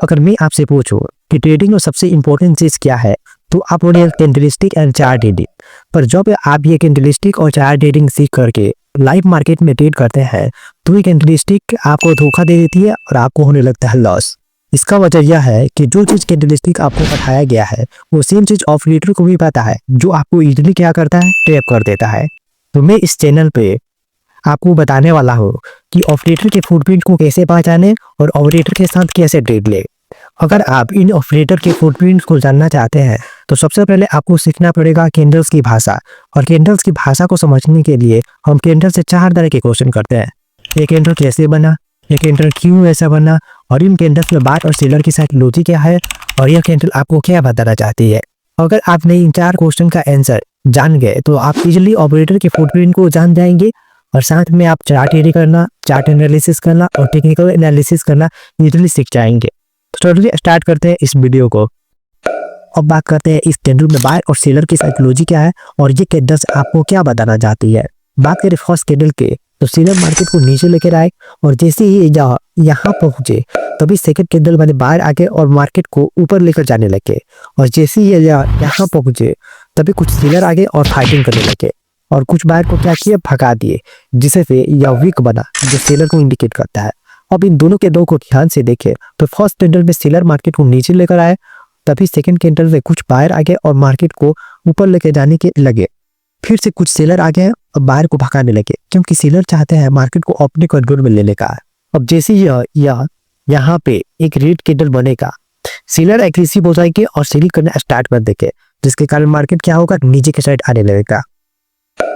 अगर मैं आपसे पूछूं कि ट्रेडिंग में सबसे इंपॉर्टेंट चीज क्या है, तो आप बोलिए कैंडलस्टिक एंड चार्ट ट्रेडिंग। पर जब आप ये कैंडलस्टिक और चार्ट ट्रेडिंग सीख करके लाइव मार्केट में ट्रेड करते हैं, तो ये कैंडलस्टिक आपको धोखा दे देती है और आपको होने लगता है लॉस। इसका वजह यह है कि जो चीज कैंडलस्टिक आपको पढ़ाया गया है वो सेम चीज ऑपरेटर को भी पता है, जो आपको इजीली क्या करता है, ट्रैप कर देता है। तो मैं इस चैनल पे आपको बताने वाला हूँ कि ऑपरेटर के फुटप्रिंट को कैसे पहचाने और ऑपरेटर के साथ कैसे ट्रेड ले। अगर आप इन ऑपरेटर के फुटप्रिंट को जानना चाहते हैं तो सबसे पहले आपको सीखना पड़ेगा कैंडल्स की भाषा। और कैंडल्स की भाषा को समझने के लिए हम कैंडल से 4 तरह के क्वेश्चन करते हैं। ये कैंडल कैसे बना, ये कैंडल क्यों ऐसा बना, और इन कैंडल्स में बायर और सेलर की साइकोलॉजी क्या है, और यह कैंडल आपको क्या बताना चाहती है। अगर आपने इन 4 क्वेश्चन का आंसर जान गए तो आप इजिली ऑपरेटर के फुटप्रिंट को जान जाएंगे, और साथ में आप चार्ट ट्रेडिंग करना, चार्ट एनालिसिस करना और टेक्निकल एनालिसिस करना इजिली सीख जाएंगे। तो चलिए स्टार्ट करते हैं इस वीडियो को। अब बात करते हैं इस कैंडल में बायर और सेलर की साइकोलॉजी क्या है और ये कैंडल्स आपको क्या बताना चाहती है। बात करें फर्स्ट कैंडल के, तो सेलर मार्केट को नीचे लेकर आए और जैसे ही यहाँ पहुंचे तभी सेकंड कैंडल वाले बायर आगे और मार्केट को ऊपर लेकर जाने लगे, और जैसे ही यहाँ पहुंचे तभी कुछ सेलर आगे और फाइटिंग करने लगे और कुछ बायर को क्या किया, भगा दिए, जिससे से यह वीक बना जो सेलर को इंडिकेट करता है। अब इन दोनों के दो को ध्यान से देखें तो फर्स्ट कैंडल में सेलर मार्केट को नीचे लेकर आए, तभी सेकंड कैंडल में कुछ बायर आगे और मार्केट को ऊपर लेकर जाने के लगे। फिर से कुछ सेलर आ गए और बायर को भगाने लगे, क्योंकि सेलर चाहते हैं मार्केट को अपने कंट्रोल में लेने का। अब जैसे यहाँ पे एक रेड कैंडल बनेगा, सेलर एग्रेसिव हो जाएंगे और सेलिंग करना स्टार्ट कर देंगे, जिसके कारण मार्केट क्या होगा, नीचे के साइड आने लगेगा।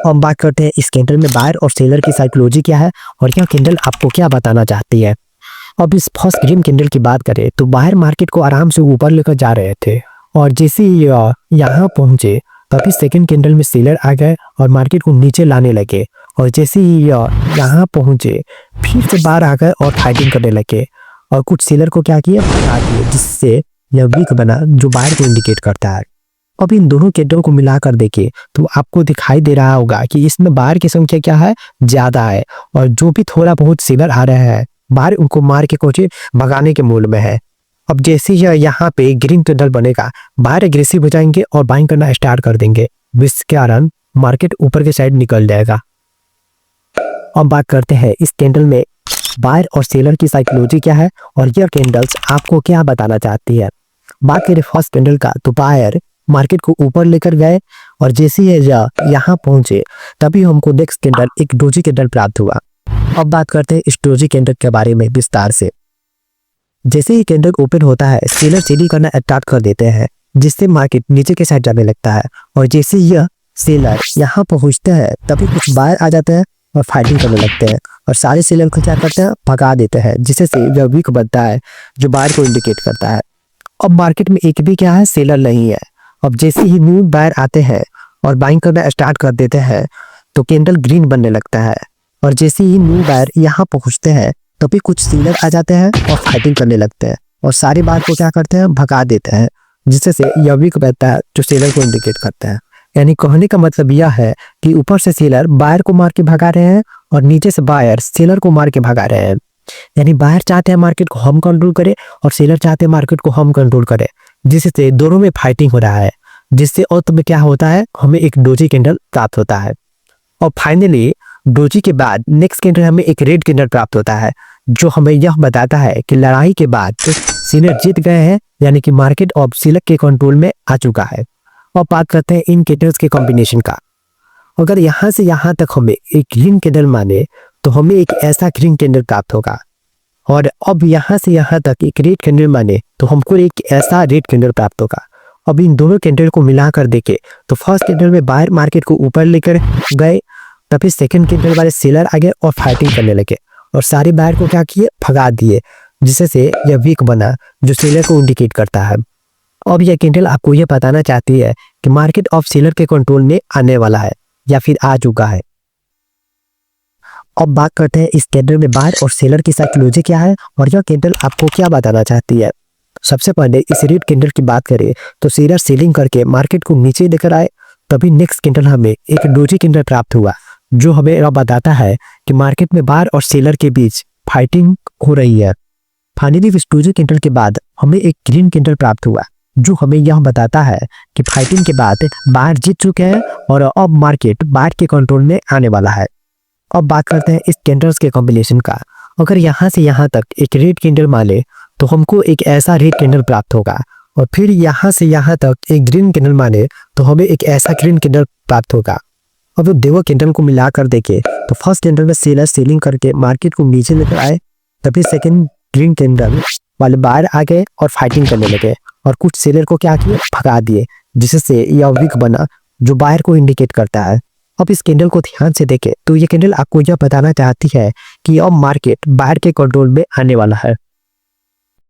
अब बात करते हैं इस कैंडल में बायर और सेलर की साइकोलॉजी क्या है और यह कैंडल आपको क्या बताना चाहती है। अब इस फर्स्ट ग्रीन कैंडल की बात करें तो बायर मार्केट को आराम से ऊपर लेकर जा रहे थे, और जैसे ही यहाँ पहुंचे तभी सेकंड कैंडल में सेलर आ गए और मार्केट को नीचे लाने लगे, और जैसे ही यहाँ पहुंचे फिर से बाहर आ गए और फाइटिंग करने लगे, और कुछ सेलर को क्या किया, भगा दिए, जिससे यह वीक बना जो बायर को इंडिकेट करता है। अब इन दोनों कैंडल को मिलाकर देखें तो आपको दिखाई दे रहा होगा कि इसमें बायर की संख्या क्या है, ज्यादा है, और जो भी थोड़ा बहुत सेलर आ रहे हैं बायर उनको मार के कुछ भगाने के मूड में है। अब जैसे ही यहाँ पे ग्रीन कैंडल बनेगा, बायर एग्रेसिव हो जाएंगे और बाइंग करना स्टार्ट कर देंगे, जिसके कारण मार्केट ऊपर के साइड निकल जाएगा। अब बात करते हैं इस कैंडल में बायर और सेलर की साइकोलॉजी क्या है और यह कैंडल्स आपको क्या बताना चाहती है। बात करें फर्स्ट कैंडल का, तो बायर मार्केट को ऊपर लेकर गए, और जैसे ही यहाँ पहुंचे तभी हमको नेक्स्ट कैंडल एक डोजी कैंडल प्राप्त हुआ। अब बात करते हैं इस डोजी कैंडल के बारे में विस्तार से। जैसे ही कैंडल ओपन होता है, सेलर सेलिंग करना स्टार्ट कर देते हैं, जिससे मार्केट नीचे के साइड जाने लगता है, और जैसे ही सेलर यहाँ पहुंचते हैं तभी कुछ बायर आ जाते हैं और फाइटिंग करने लगते हैं, और सारे सेलर को क्या करते हैं, भगा देते हैं, जिससे से यह वीक बनता है जो बायर को इंडिकेट करता है। अब मार्केट में एक भी क्या है, सेलर नहीं है। अब जैसे ही न्यू बायर आते हैं और बाइंग करना स्टार्ट कर देते हैं तो कैंडल ग्रीन बनने लगता है, और जैसे ही न्यू बायर यहाँ पहुंचते हैं तभी कुछ सेलर आ जाते हैं और फाइटिंग करने लगते हैं, और सारे बायर को क्या करते हैं, भगा देते हैं, जिससे से यह वीक बनता है जो सेलर को इंडिकेट करता है। यानी कहने का मतलब यह है कि ऊपर से सेलर बायर को मार के भगा रहे हैं और नीचे से बायर सेलर को मार के भगा रहे हैं। यानी बायर चाहते हैं मार्केट को हम कंट्रोल करे और सेलर चाहते हैं मार्केट को हम कंट्रोल करे, जिससे दोनों में फाइटिंग हो रहा है, जिससे अंत में क्या होता है, हमें एक डोजी कैंडल प्राप्त होता है। और फाइनली डोजी के बाद नेक्स्ट कैंडल हमें एक रेड कैंडल प्राप्त होता है, जो हमें यह बताता है कि लड़ाई के बाद सेलर जीत गए हैं, यानी कि मार्केट अब सेलर के कंट्रोल में आ चुका है। और बात करते हैं इन कैंडल्स के कॉम्बिनेशन का। अगर यहाँ से यहाँ तक हमें एक ग्रीन कैंडल माने तो हमें एक ऐसा ग्रीन कैंडल प्राप्त होगा, और अब यहाँ से यहाँ तक एक रेड कैंडल माने तो हमको एक ऐसा रेड कैंडल प्राप्त होगा। अब इन दोनों कैंडल को मिलाकर देखें तो फर्स्ट कैंडल में बायर मार्केट को ऊपर लेकर गए, तभी सेकंड कैंडल वाले सेलर आ गए और फाइटिंग करने लगे, और सारे बायर को क्या किए, भगा दिए, जिससे से यह वीक बना जो सेलर को इंडिकेट करता है। अब यह कैंडल आपको यह बताना चाहती है कि मार्केट अब सेलर के कंट्रोल में आने वाला है या फिर आ चुका है। अब बात करते हैं इस कैंडल में बायर और सेलर की साइकोलॉजी क्या है और यह कैंडल आपको क्या बताना चाहती है। सबसे पहले इस रेड कैंडल की बात करें तो सेलर सेलिंग करके मार्केट को नीचे लेकर आए, तभी नेक्स्ट कैंडल हमें एक डोजी कैंडल प्राप्त हुआ, जो हमें यह बताता है कि मार्केट में बायर और सेलर के बीच फाइटिंग हो रही है। फाइनली इस डोजी कैंडल के बाद हमें एक ग्रीन कैंडल प्राप्त हुआ, जो हमें यह बताता है कि फाइटिंग के बाद बायर जीत चुके हैं और अब मार्केट बायर के कंट्रोल में आने वाला है। अब बात करते हैं इस कैंडल्स के कॉम्बिनेशन का। अगर यहाँ से यहाँ तक एक रेड कैंडल माने तो हमको एक ऐसा रेड कैंडल प्राप्त होगा, और फिर यहाँ से यहाँ तक एक ग्रीन कैंडल माने तो हमें एक ऐसा ग्रीन कैंडल प्राप्त होगा। अब जो दोनों कैंडल को मिलाकर देखे तो फर्स्ट कैंडल में सेलर सेलिंग करके मार्केट को नीचे लेकर आए, तभी सेकंड ग्रीन कैंडल वाले बायर आ गए और फाइटिंग करने लगे और कुछ सेलर को क्या किए, भगा दिए, जिससे यह वीक बना जो बायर को इंडिकेट करता है। अब इस कैंडल को ध्यान से देखें तो ये कैंडल आपको यह बताना चाहती है कि अब मार्केट बायर के कंट्रोल में आने वाला है।